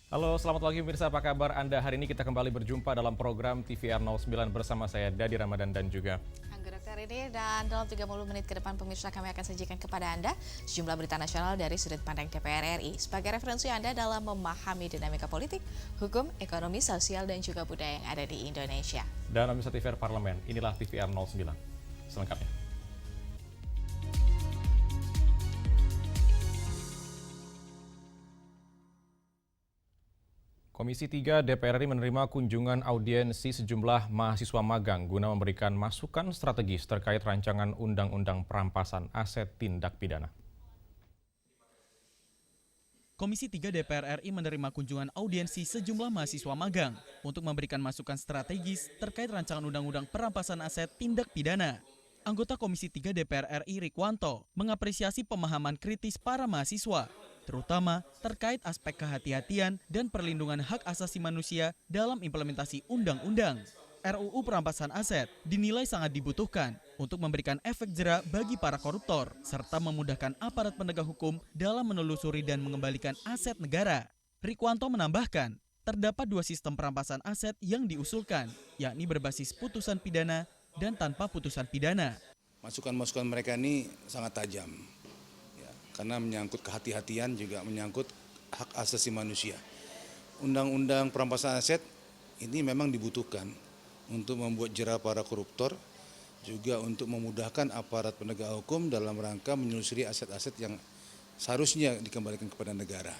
Halo, selamat pagi pemirsa. Apa kabar Anda? Hari ini kita kembali berjumpa dalam program TVR 09 bersama saya Dadi Ramadan dan juga Angga Dokter ini dan dalam 30 menit ke depan pemirsa kami akan sajikan kepada Anda sejumlah berita nasional dari sudut pandang DPR RI sebagai referensi Anda dalam memahami dinamika politik, hukum, ekonomi, sosial, dan juga budaya yang ada di Indonesia. dan pemirsa TVR Parlemen. Inilah TVR 09 selengkapnya. Komisi 3 DPR RI menerima kunjungan audiensi sejumlah mahasiswa magang guna memberikan masukan strategis terkait rancangan Undang-Undang Perampasan Aset Tindak Pidana. Komisi 3 DPR RI menerima kunjungan audiensi sejumlah mahasiswa magang untuk memberikan masukan strategis terkait rancangan Undang-Undang Perampasan Aset Tindak Pidana. Anggota Komisi 3 DPR RI Rikwanto mengapresiasi pemahaman kritis para mahasiswa, terutama terkait aspek kehati-hatian dan perlindungan hak asasi manusia dalam implementasi undang-undang. RUU Perampasan Aset dinilai sangat dibutuhkan untuk memberikan efek jera bagi para koruptor, serta memudahkan aparat penegak hukum dalam menelusuri dan mengembalikan aset negara. Rikwanto menambahkan, terdapat dua sistem perampasan aset yang diusulkan, yakni berbasis putusan pidana dan tanpa putusan pidana. Masukan-masukan mereka ini sangat tajam, ya, karena menyangkut kehati-hatian juga menyangkut hak asasi manusia. Undang-undang perampasan aset ini memang dibutuhkan untuk membuat jera para koruptor, juga untuk memudahkan aparat penegak hukum dalam rangka menelusuri aset-aset yang seharusnya dikembalikan kepada negara.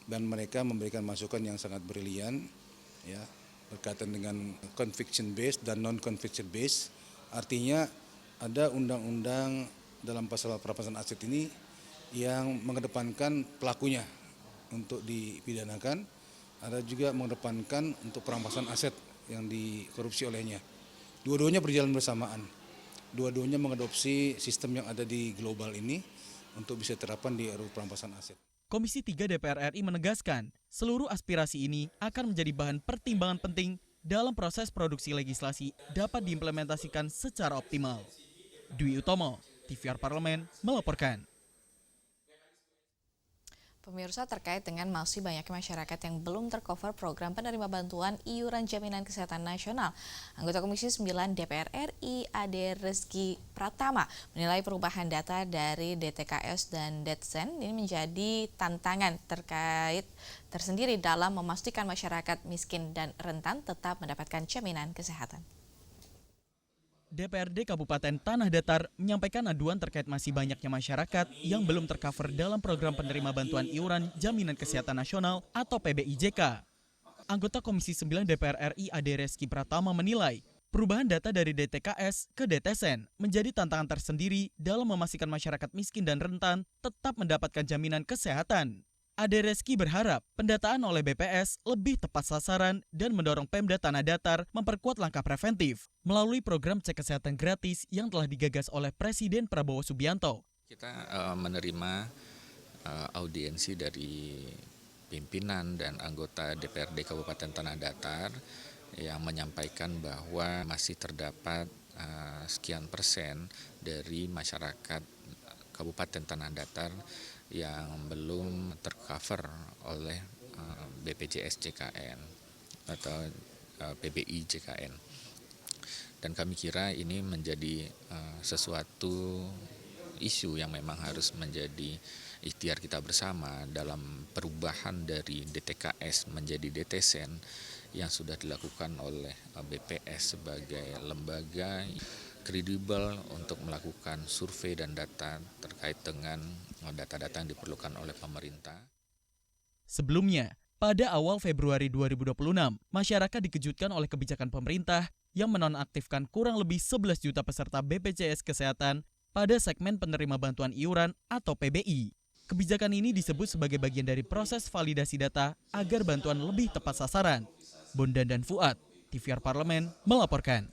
Dan mereka memberikan masukan yang sangat brilian, ya, berkaitan dengan conviction based dan non-conviction based. Artinya ada undang-undang dalam pasal perampasan aset ini yang mengedepankan pelakunya untuk dipidanakan, ada juga mengedepankan untuk perampasan aset yang dikorupsi olehnya. Dua-duanya berjalan bersamaan. Dua-duanya mengadopsi sistem yang ada di global ini untuk bisa diterapkan di RUU Perampasan Aset. Komisi 3 DPR RI menegaskan, seluruh aspirasi ini akan menjadi bahan pertimbangan penting dalam proses produksi legislasi dapat diimplementasikan secara optimal. Dwi Utomo, TVR Parlemen, melaporkan. Pemirsa, terkait dengan masih banyaknya masyarakat yang belum tercover program penerima bantuan iuran jaminan kesehatan nasional, anggota Komisi 9 DPR RI Ade Rezky Pratama menilai perubahan data dari DTKS dan Detsen ini menjadi tantangan terkait tersendiri dalam memastikan masyarakat miskin dan rentan tetap mendapatkan jaminan kesehatan. DPRD Kabupaten Tanah Datar menyampaikan aduan terkait masih banyaknya masyarakat yang belum tercover dalam program penerima bantuan iuran Jaminan Kesehatan Nasional atau PBIJK. Anggota Komisi 9 DPR RI Ade Rezky Pratama menilai, perubahan data dari DTKS ke DTSN menjadi tantangan tersendiri dalam memastikan masyarakat miskin dan rentan tetap mendapatkan jaminan kesehatan. Ade Rezky berharap pendataan oleh BPS lebih tepat sasaran dan mendorong Pemda Tanah Datar memperkuat langkah preventif melalui program cek kesehatan gratis yang telah digagas oleh Presiden Prabowo Subianto. Kita menerima audiensi dari pimpinan dan anggota DPRD Kabupaten Tanah Datar yang menyampaikan bahwa masih terdapat sekian persen dari masyarakat Kabupaten Tanah Datar yang belum tercover oleh BPJS JKN atau PBI JKN. Dan kami kira ini menjadi sesuatu isu yang memang harus menjadi ikhtiar kita bersama dalam perubahan dari DTKS menjadi DTSN yang sudah dilakukan oleh BPS sebagai lembaga kredibel untuk melakukan survei dan data terkait dengan data-data yang diperlukan oleh pemerintah. Sebelumnya, pada awal Februari 2026, masyarakat dikejutkan oleh kebijakan pemerintah yang menonaktifkan kurang lebih 11 juta peserta BPJS Kesehatan pada segmen penerima bantuan iuran atau PBI. Kebijakan ini disebut sebagai bagian dari proses validasi data agar bantuan lebih tepat sasaran. Bondan dan Fuad, TVR Parlemen, melaporkan.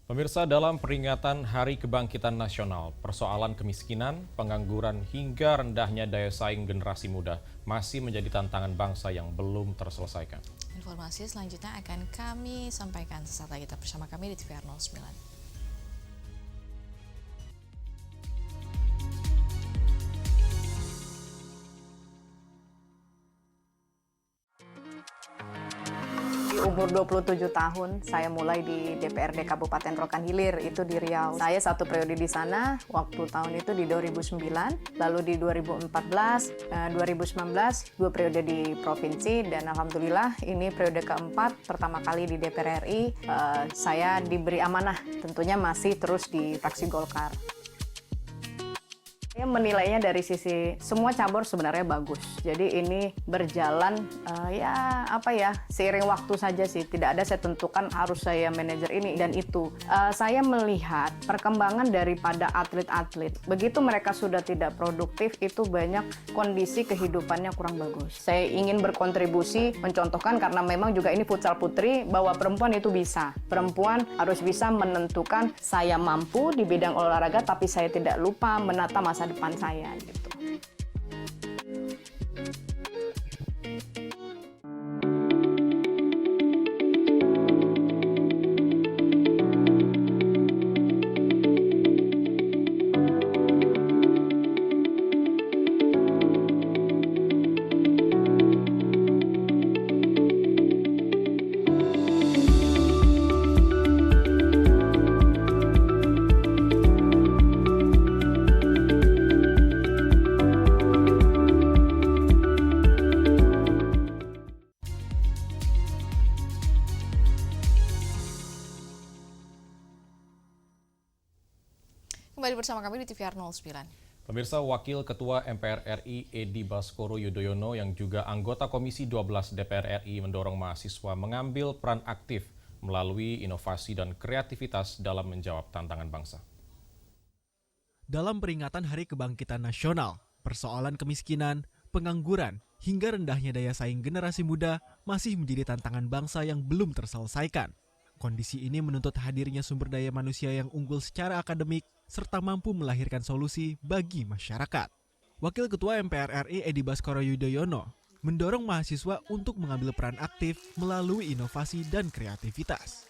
Pemirsa, dalam peringatan Hari Kebangkitan Nasional, persoalan kemiskinan, pengangguran, hingga rendahnya daya saing generasi muda masih menjadi tantangan bangsa yang belum terselesaikan. Informasi selanjutnya akan kami sampaikan sesaat lagi, tetap bersama kami di TVR 09. Umur 27 tahun, saya mulai di DPRD Kabupaten Rokan Hilir, itu di Riau. Saya 1 periode di sana, waktu tahun itu di 2009, lalu di 2014, 2019, 2 periode di provinsi, dan alhamdulillah ini periode keempat, pertama kali di DPR RI, saya diberi amanah, tentunya masih terus di fraksi Golkar. Saya menilainya dari sisi semua cabur sebenarnya bagus. Jadi ini berjalan seiring waktu saja sih. Tidak ada saya tentukan harus saya manajer ini dan itu. Saya melihat perkembangan daripada atlet-atlet. Begitu mereka sudah tidak produktif, itu banyak kondisi kehidupannya kurang bagus. Saya ingin berkontribusi, mencontohkan karena memang juga ini futsal putri, bahwa perempuan itu bisa. Perempuan harus bisa menentukan saya mampu di bidang olahraga, tapi saya tidak lupa menata masa depan saya gitu. Kembali bersama kami di TVR 09. Pemirsa, Wakil Ketua MPR RI Edi Baskoro Yudhoyono yang juga anggota Komisi 12 DPR RI mendorong mahasiswa mengambil peran aktif melalui inovasi dan kreativitas dalam menjawab tantangan bangsa. Dalam peringatan Hari Kebangkitan Nasional, persoalan kemiskinan, pengangguran, hingga rendahnya daya saing generasi muda masih menjadi tantangan bangsa yang belum terselesaikan. Kondisi ini menuntut hadirnya sumber daya manusia yang unggul secara akademik serta mampu melahirkan solusi bagi masyarakat. Wakil Ketua MPR RI Edi Baskoro Yudhoyono mendorong mahasiswa untuk mengambil peran aktif melalui inovasi dan kreativitas.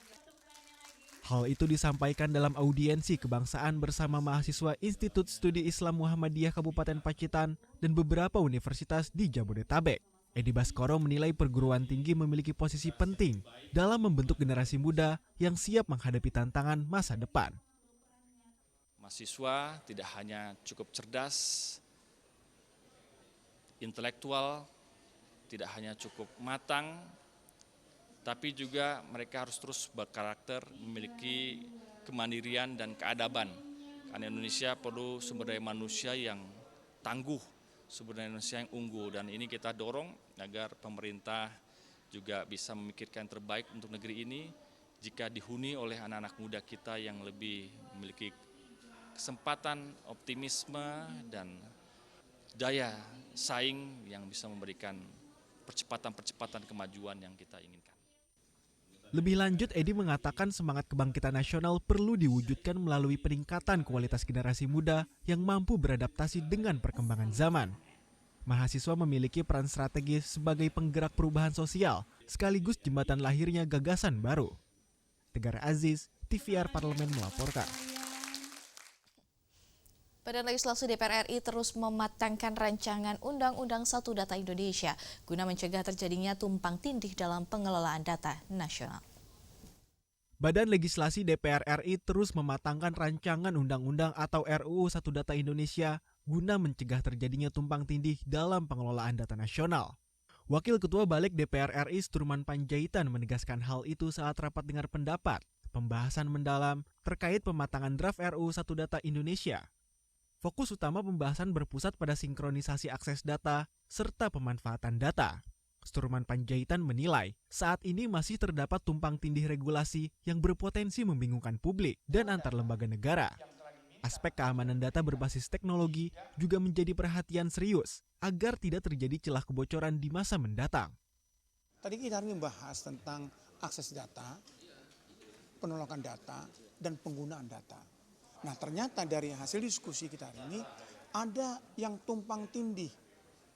Hal itu disampaikan dalam audiensi kebangsaan bersama mahasiswa Institut Studi Islam Muhammadiyah Kabupaten Pacitan dan beberapa universitas di Jabodetabek. Edi Baskoro menilai perguruan tinggi memiliki posisi penting dalam membentuk generasi muda yang siap menghadapi tantangan masa depan. Mahasiswa tidak hanya cukup cerdas, intelektual, tidak hanya cukup matang, tapi juga mereka harus terus berkarakter, memiliki kemandirian dan keadaban. Karena Indonesia perlu sumber daya manusia yang tangguh, sumber daya manusia yang unggul, dan ini kita dorong agar pemerintah juga bisa memikirkan yang terbaik untuk negeri ini jika dihuni oleh anak-anak muda kita yang lebih memiliki kesempatan, optimisme, dan daya saing yang bisa memberikan percepatan kemajuan yang kita inginkan. Lebih lanjut, Edi mengatakan semangat kebangkitan nasional perlu diwujudkan melalui peningkatan kualitas generasi muda yang mampu beradaptasi dengan perkembangan zaman. Mahasiswa memiliki peran strategis sebagai penggerak perubahan sosial, sekaligus jembatan lahirnya gagasan baru. Tegar Aziz, TVR Parlemen melaporkan. Badan Legislasi DPR RI terus mematangkan rancangan Undang-Undang 1 Data Indonesia guna mencegah terjadinya tumpang tindih dalam pengelolaan data nasional. Badan Legislasi DPR RI terus mematangkan rancangan undang-undang atau RUU 1 Data Indonesia guna mencegah terjadinya tumpang tindih dalam pengelolaan data nasional. Wakil Ketua Balik DPR RI Sturman Panjaitan menegaskan hal itu saat rapat dengar pendapat, pembahasan mendalam terkait pematangan draft RUU 1 Data Indonesia. Fokus utama pembahasan berpusat pada sinkronisasi akses data serta pemanfaatan data. Sturman Panjaitan menilai saat ini masih terdapat tumpang tindih regulasi yang berpotensi membingungkan publik dan antar lembaga negara. Aspek keamanan data berbasis teknologi juga menjadi perhatian serius agar tidak terjadi celah kebocoran di masa mendatang. Tadi kita membahas tentang akses data, penolakan data, dan penggunaan data. Nah, ternyata dari hasil diskusi kita hari ini ada yang tumpang tindih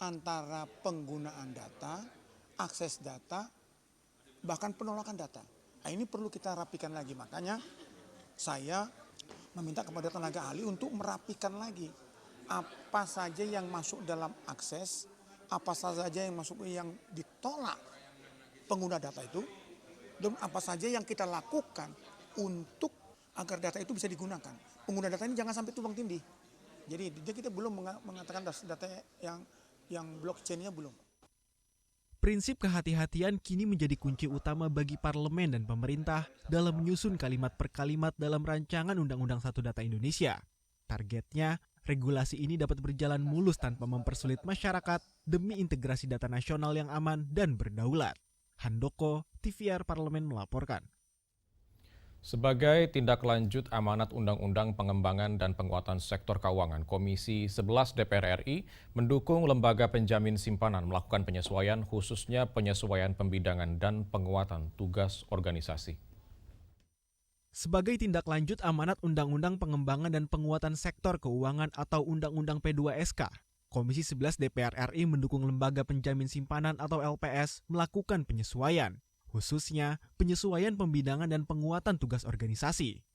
antara penggunaan data, akses data, bahkan penolakan data. Nah, ini perlu kita rapikan lagi. Makanya saya meminta kepada tenaga ahli untuk merapikan lagi apa saja yang masuk dalam akses, apa saja yang masuk yang ditolak pengguna data itu, dan apa saja yang kita lakukan untuk agar data itu bisa digunakan. Pengguna data ini jangan sampai tumpang tindih. Jadi kita belum mengatakan data yang blockchain-nya belum. Prinsip kehati-hatian kini menjadi kunci utama bagi parlemen dan pemerintah dalam menyusun kalimat per kalimat dalam rancangan Undang-Undang 1 Data Indonesia. Targetnya, regulasi ini dapat berjalan mulus tanpa mempersulit masyarakat demi integrasi data nasional yang aman dan berdaulat. Handoko, TVR Parlemen melaporkan. Sebagai tindak lanjut amanat Undang-Undang Pengembangan dan Penguatan Sektor Keuangan, Komisi 11 DPR RI mendukung lembaga penjamin simpanan melakukan penyesuaian, khususnya penyesuaian pembidangan dan penguatan tugas organisasi. Sebagai tindak lanjut amanat Undang-Undang Pengembangan dan Penguatan Sektor Keuangan atau Undang-Undang P2SK, Komisi 11 DPR RI mendukung lembaga penjamin simpanan atau LPS melakukan penyesuaian, khususnya penyesuaian pembidangan dan penguatan tugas organisasi.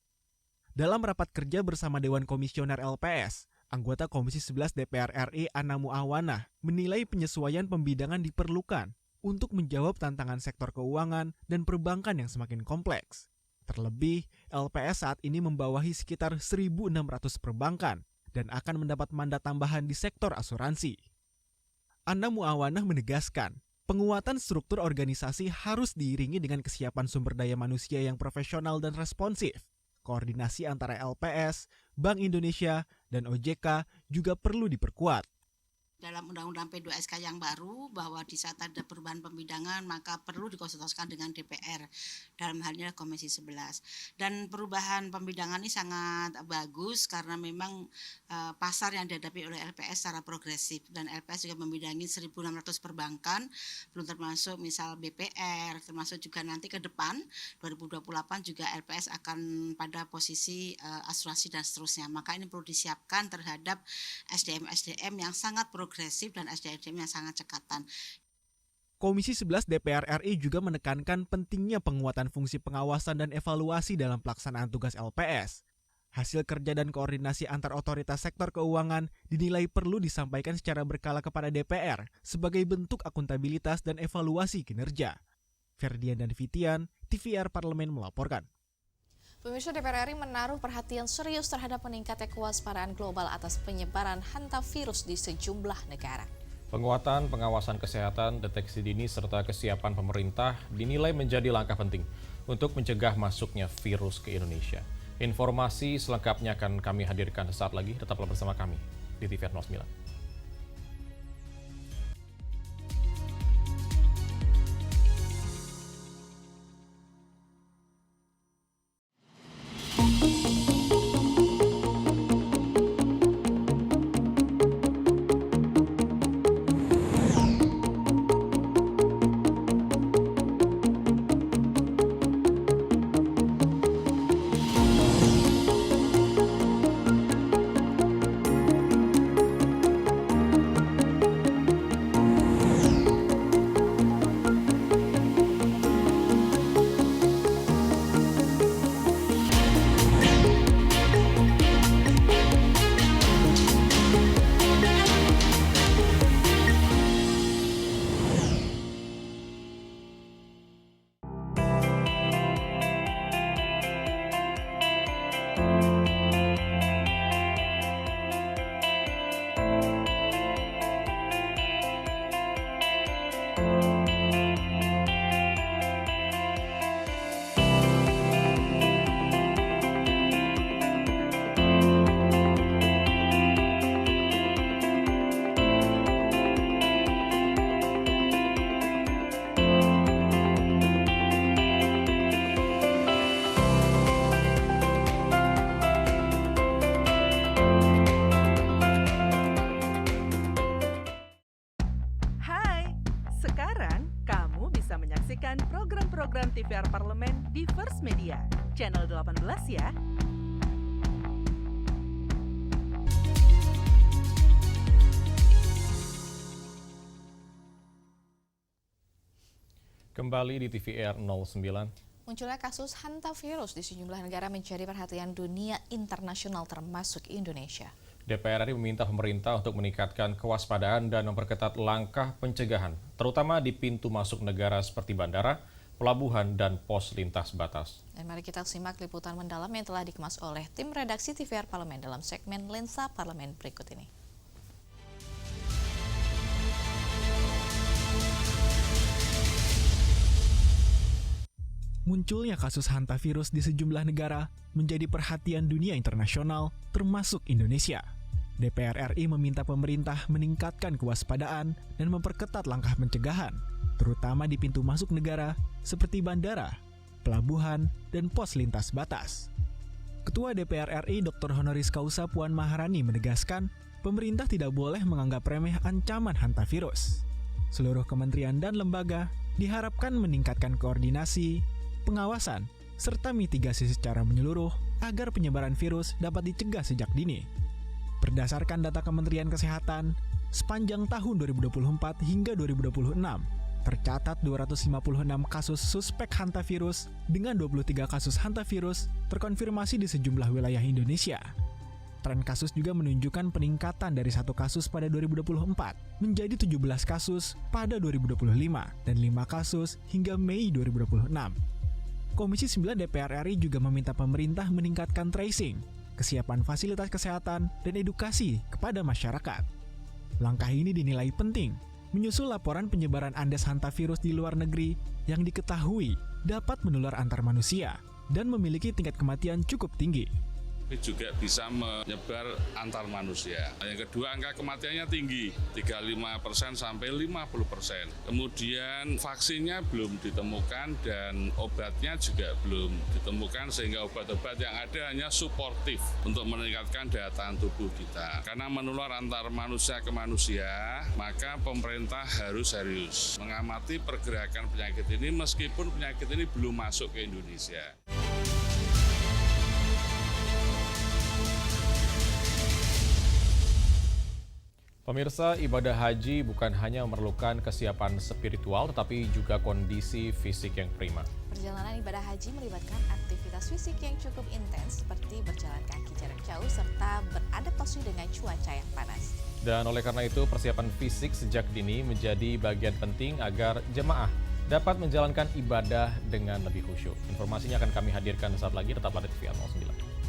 Dalam rapat kerja bersama Dewan Komisioner LPS, anggota Komisi 11 DPR RI Anna Muawanah menilai penyesuaian pembidangan diperlukan untuk menjawab tantangan sektor keuangan dan perbankan yang semakin kompleks. Terlebih, LPS saat ini membawahi sekitar 1.600 perbankan dan akan mendapat mandat tambahan di sektor asuransi. Anna Muawanah menegaskan, penguatan struktur organisasi harus diiringi dengan kesiapan sumber daya manusia yang profesional dan responsif. Koordinasi antara LPS, Bank Indonesia, dan OJK juga perlu diperkuat. Dalam Undang-Undang P2SK yang baru, bahwa di saat ada perubahan pembidangan maka perlu dikonsultasikan dengan DPR, dalam halnya Komisi 11. Dan perubahan pembidangan ini sangat bagus karena memang pasar yang dihadapi oleh LPS secara progresif, dan LPS juga membidangi 1.600 perbankan, belum termasuk misal BPR, termasuk juga nanti ke depan 2028 juga LPS akan pada posisi asuransi dan seterusnya. Maka ini perlu disiapkan terhadap SDM yang sangat progresif dan SDM yang sangat cekatan. Komisi 11 DPR RI juga menekankan pentingnya penguatan fungsi pengawasan dan evaluasi dalam pelaksanaan tugas LPS. Hasil kerja dan koordinasi antar otoritas sektor keuangan dinilai perlu disampaikan secara berkala kepada DPR sebagai bentuk akuntabilitas dan evaluasi kinerja. Ferdian dan Vitian, TVR Parlemen melaporkan. Pemirsa, DPR RI menaruh perhatian serius terhadap meningkatnya kewaspadaan global atas penyebaran hantavirus di sejumlah negara. Penguatan pengawasan kesehatan, deteksi dini, serta kesiapan pemerintah dinilai menjadi langkah penting untuk mencegah masuknya virus ke Indonesia. Informasi selengkapnya akan kami hadirkan sesaat lagi. Tetaplah bersama kami di TVR 09. Program TVR Parlemen di First Media, channel 18 ya. Kembali di TVR 09. Munculnya kasus hantavirus di sejumlah negara menjadi perhatian dunia internasional termasuk Indonesia. DPR RI meminta pemerintah untuk meningkatkan kewaspadaan dan memperketat langkah pencegahan, terutama di pintu masuk negara seperti bandara, pelabuhan, dan pos lintas batas. Dan mari kita simak liputan mendalam yang telah dikemas oleh tim redaksi TVR Parlemen dalam segmen Lensa Parlemen berikut ini. Munculnya kasus hantavirus di sejumlah negara menjadi perhatian dunia internasional, termasuk Indonesia. DPR RI meminta pemerintah meningkatkan kewaspadaan dan memperketat langkah pencegahan, terutama di pintu masuk negara seperti bandara, pelabuhan, dan pos lintas batas. Ketua DPR RI Dr. Honoris Causa Puan Maharani menegaskan, pemerintah tidak boleh menganggap remeh ancaman hantavirus. Seluruh kementerian dan lembaga diharapkan meningkatkan koordinasi, pengawasan, serta mitigasi secara menyeluruh agar penyebaran virus dapat dicegah sejak dini. Berdasarkan data Kementerian Kesehatan, sepanjang tahun 2024 hingga 2026, tercatat 256 kasus suspek hantavirus dengan 23 kasus hantavirus terkonfirmasi di sejumlah wilayah Indonesia. Tren kasus juga menunjukkan peningkatan dari 1 kasus pada 2024 menjadi 17 kasus pada 2025 dan 5 kasus hingga Mei 2026. Komisi 9 DPR RI juga meminta pemerintah meningkatkan tracing, kesiapan fasilitas kesehatan, dan edukasi kepada masyarakat. Langkah ini dinilai penting, menyusul laporan penyebaran Andes hantavirus di luar negeri yang diketahui dapat menular antar manusia dan memiliki tingkat kematian cukup tinggi. Ini juga bisa menyebar antar manusia. Yang kedua, angka kematiannya tinggi, 35% sampai 50%. Kemudian vaksinnya belum ditemukan dan obatnya juga belum ditemukan, sehingga obat-obat yang ada hanya suportif untuk meningkatkan daya tahan tubuh kita. Karena menular antar manusia ke manusia, maka pemerintah harus serius mengamati pergerakan penyakit ini meskipun penyakit ini belum masuk ke Indonesia. Pemirsa, ibadah haji bukan hanya memerlukan kesiapan spiritual, tetapi juga kondisi fisik yang prima. Perjalanan ibadah haji melibatkan aktivitas fisik yang cukup intens seperti berjalan kaki jarak jauh serta beradaptasi dengan cuaca yang panas. Dan oleh karena itu, persiapan fisik sejak dini menjadi bagian penting agar jemaah dapat menjalankan ibadah dengan lebih khusyuk. Informasinya akan kami hadirkan saat lagi, tetaplah di TVR 09.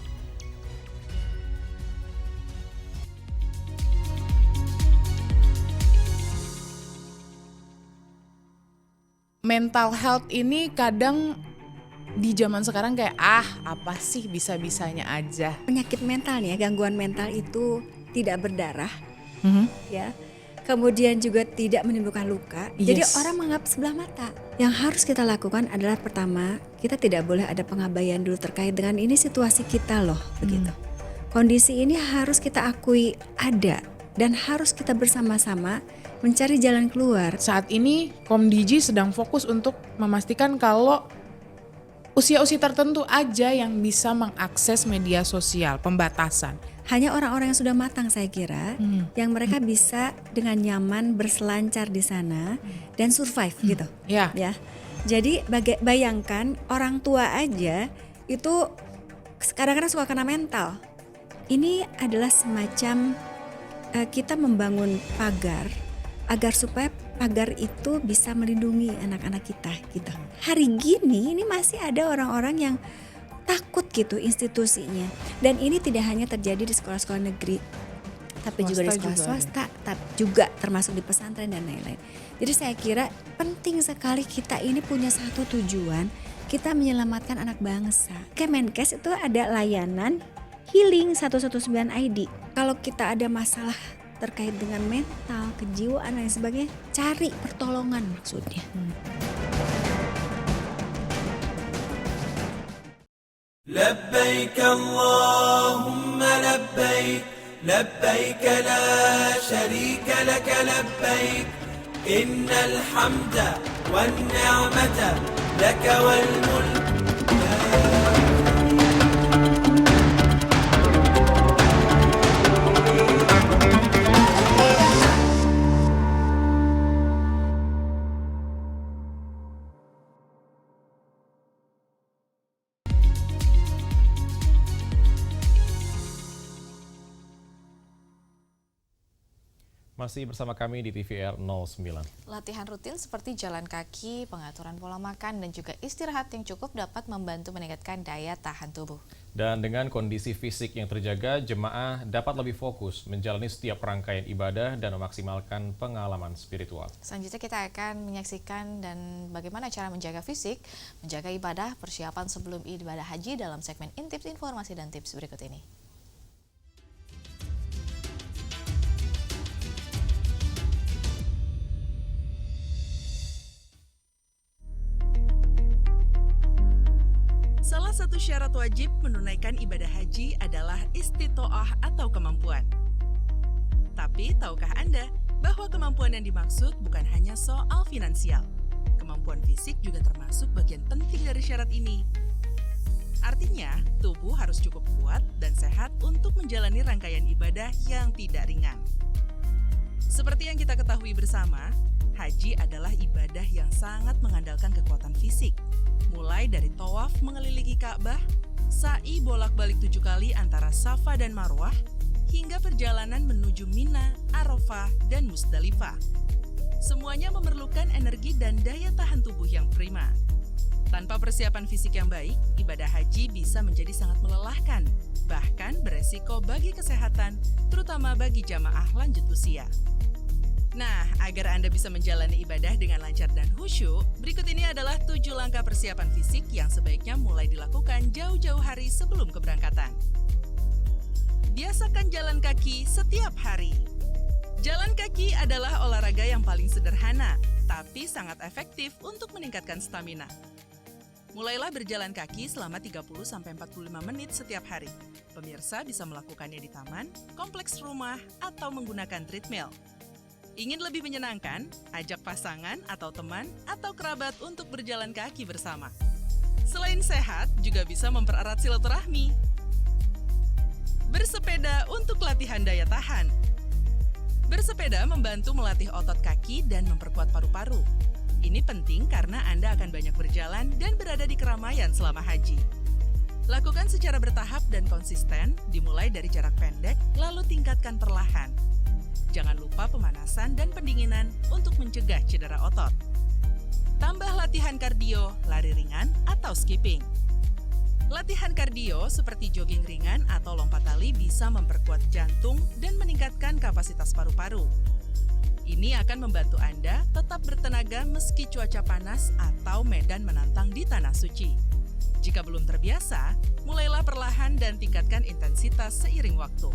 Mental health ini kadang di zaman sekarang kayak apa sih bisa-bisanya aja. Penyakit mental nih ya, gangguan mental itu tidak berdarah, ya. Kemudian juga tidak menimbulkan luka. Jadi orang menganggap sebelah mata. Yang harus kita lakukan adalah pertama, kita tidak boleh ada pengabaian dulu terkait dengan ini situasi kita loh, begitu. Kondisi ini harus kita akui ada dan harus kita bersama-sama mencari jalan keluar. Saat ini Komdiji sedang fokus untuk memastikan kalau usia-usia tertentu aja yang bisa mengakses media sosial, pembatasan. Hanya orang-orang yang sudah matang saya kira, yang mereka bisa dengan nyaman berselancar di sana dan survive gitu. Ya. Jadi bayangkan orang tua aja itu kadang-kadang suka kena mental. Ini adalah semacam kita membangun pagar agar supaya pagar itu bisa melindungi anak-anak kita gitu. Hari gini ini masih ada orang-orang yang takut gitu institusinya. Dan ini tidak hanya terjadi di sekolah-sekolah negeri, tapi juga di sekolah swasta, tapi juga termasuk di pesantren dan lain-lain. Jadi saya kira penting sekali kita ini punya satu tujuan, kita menyelamatkan anak bangsa. Kemenkes itu ada layanan healing 119 ID. Kalau kita ada masalah terkait dengan mental, kejiwaan dan sebagainya, cari pertolongan maksudnya. Labbaik Allahumma labbaik, labbaik la sharika laka labbaik, innal hamda wan ni'mata laka wal mulk. Masih bersama kami di TVR 09. Latihan rutin seperti jalan kaki, pengaturan pola makan, dan juga istirahat yang cukup dapat membantu meningkatkan daya tahan tubuh. Dan dengan kondisi fisik yang terjaga, jemaah dapat lebih fokus menjalani setiap rangkaian ibadah dan memaksimalkan pengalaman spiritual. Selanjutnya kita akan menyaksikan dan bagaimana cara menjaga fisik, menjaga ibadah, persiapan sebelum ibadah haji dalam segmen Intips Informasi dan Tips berikut ini. Salah satu syarat wajib menunaikan ibadah haji adalah istitoah atau kemampuan. Tapi tahukah Anda bahwa kemampuan yang dimaksud bukan hanya soal finansial? Kemampuan fisik juga termasuk bagian penting dari syarat ini. Artinya, tubuh harus cukup kuat dan sehat untuk menjalani rangkaian ibadah yang tidak ringan. Seperti yang kita ketahui bersama, haji adalah ibadah yang sangat mengandalkan kekuatan fisik. Mulai dari tawaf mengelilingi Ka'bah, sa'i bolak-balik 7 kali antara Safa dan Marwah, hingga perjalanan menuju Mina, Arafah, dan Musdalifah. Semuanya memerlukan energi dan daya tahan tubuh yang prima. Tanpa persiapan fisik yang baik, ibadah haji bisa menjadi sangat melelahkan, bahkan beresiko bagi kesehatan, terutama bagi jamaah lanjut usia. Nah, agar Anda bisa menjalani ibadah dengan lancar dan khusyuk, berikut ini adalah 7 langkah persiapan fisik yang sebaiknya mulai dilakukan jauh-jauh hari sebelum keberangkatan. Biasakan jalan kaki setiap hari. Jalan kaki adalah olahraga yang paling sederhana, tapi sangat efektif untuk meningkatkan stamina. Mulailah berjalan kaki selama 30-45 menit setiap hari. Pemirsa bisa melakukannya di taman, kompleks rumah, atau menggunakan treadmill. Ingin lebih menyenangkan? Ajak pasangan atau teman atau kerabat untuk berjalan kaki bersama. Selain sehat, juga bisa mempererat silaturahmi. Bersepeda untuk latihan daya tahan. Bersepeda membantu melatih otot kaki dan memperkuat paru-paru. Ini penting karena Anda akan banyak berjalan dan berada di keramaian selama haji. Lakukan secara bertahap dan konsisten, dimulai dari jarak pendek, lalu tingkatkan perlahan. Jangan lupa pemanasan dan pendinginan untuk mencegah cedera otot. Tambah latihan kardio, lari ringan, atau skipping. Latihan kardio seperti jogging ringan atau lompat tali bisa memperkuat jantung dan meningkatkan kapasitas paru-paru. Ini akan membantu Anda tetap bertenaga meski cuaca panas atau medan menantang di Tanah Suci. Jika belum terbiasa, mulailah perlahan dan tingkatkan intensitas seiring waktu.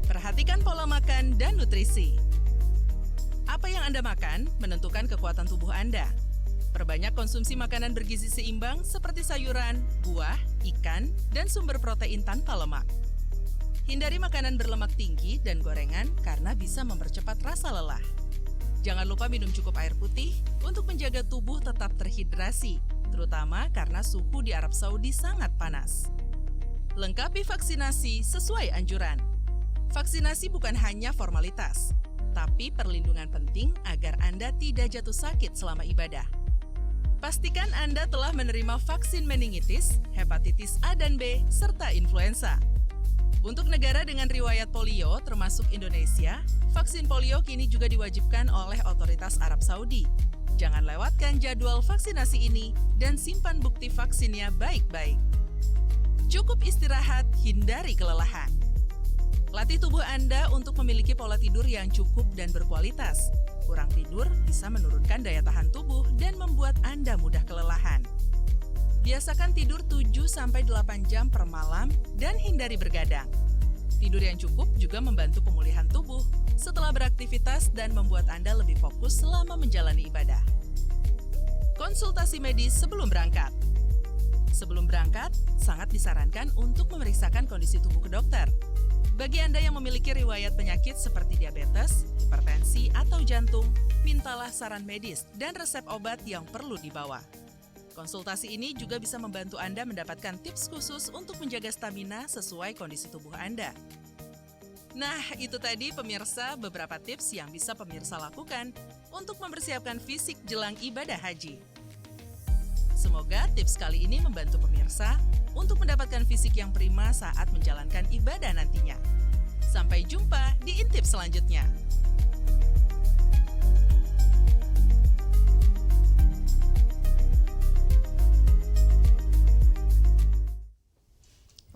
Perhatikan pola makan dan nutrisi. Apa yang Anda makan menentukan kekuatan tubuh Anda. Perbanyak konsumsi makanan bergizi seimbang seperti sayuran, buah, ikan, dan sumber protein tanpa lemak. Hindari makanan berlemak tinggi dan gorengan karena bisa mempercepat rasa lelah. Jangan lupa minum cukup air putih untuk menjaga tubuh tetap terhidrasi, terutama karena suhu di Arab Saudi sangat panas. Lengkapi vaksinasi sesuai anjuran. Vaksinasi bukan hanya formalitas, tapi perlindungan penting agar Anda tidak jatuh sakit selama ibadah. Pastikan Anda telah menerima vaksin meningitis, hepatitis A dan B, serta influenza. Untuk negara dengan riwayat polio, termasuk Indonesia, vaksin polio kini juga diwajibkan oleh otoritas Arab Saudi. Jangan lewatkan jadwal vaksinasi ini dan simpan bukti vaksinnya baik-baik. Cukup istirahat, hindari kelelahan. Latih tubuh Anda untuk memiliki pola tidur yang cukup dan berkualitas. Kurang tidur bisa menurunkan daya tahan tubuh dan membuat Anda mudah kelelahan. Biasakan tidur 7-8 jam per malam dan hindari bergadang. Tidur yang cukup juga membantu pemulihan tubuh setelah beraktivitas dan membuat Anda lebih fokus selama menjalani ibadah. Konsultasi medis sebelum berangkat. Sebelum berangkat, sangat disarankan untuk memeriksakan kondisi tubuh ke dokter. Bagi Anda yang memiliki riwayat penyakit seperti diabetes, hipertensi, atau jantung, mintalah saran medis dan resep obat yang perlu dibawa. Konsultasi ini juga bisa membantu Anda mendapatkan tips khusus untuk menjaga stamina sesuai kondisi tubuh Anda. Nah, itu tadi pemirsa beberapa tips yang bisa pemirsa lakukan untuk mempersiapkan fisik jelang ibadah haji. Semoga tips kali ini membantu pemirsa untuk mendapatkan fisik yang prima saat menjalankan ibadah nantinya. Sampai Sampai jumpa di Intip selanjutnya.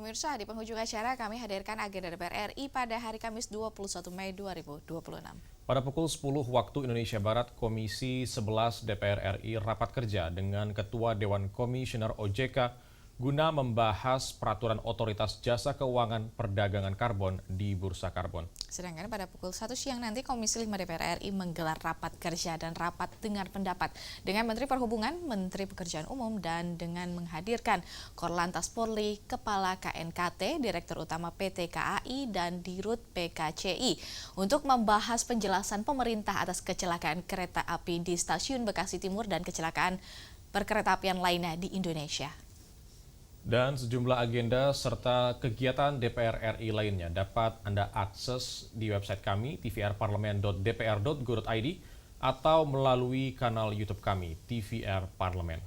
Pemirsa, di penghujung acara kami hadirkan agenda DPR RI pada hari Kamis 21 Mei 2026. Pada pukul 10 waktu Indonesia Barat, Komisi 11 DPR RI rapat kerja dengan Ketua Dewan Komisioner OJK guna membahas peraturan Otoritas Jasa Keuangan Perdagangan Karbon di Bursa Karbon. Sedangkan pada pukul 1 siang nanti Komisi 5 DPR RI menggelar rapat kerja dan rapat dengar pendapat dengan Menteri Perhubungan, Menteri Pekerjaan Umum, dan dengan menghadirkan Korlantas Polri, Kepala KNKT, Direktur Utama PT KAI, dan Dirut PKCI untuk membahas penjelasan pemerintah atas kecelakaan kereta api di Stasiun Bekasi Timur dan kecelakaan perkeretaapian lainnya di Indonesia. Dan sejumlah agenda serta kegiatan DPR RI lainnya dapat Anda akses di website kami tvrparlemen.dpr.go.id atau melalui kanal YouTube kami TVR Parlemen.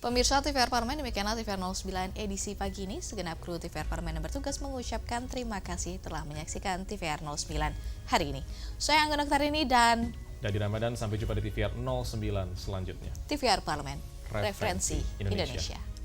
Pemirsa TVR Parlemen, demikianlah TVR 09 edisi pagi ini. Segenap kru TVR Parlemen yang bertugas mengucapkan terima kasih telah menyaksikan TVR 09 hari ini. Saya Anggun Oktarini dan Dadi Ramadan, sampai jumpa di TVR 09 selanjutnya. TVR Parlemen, referensi Indonesia.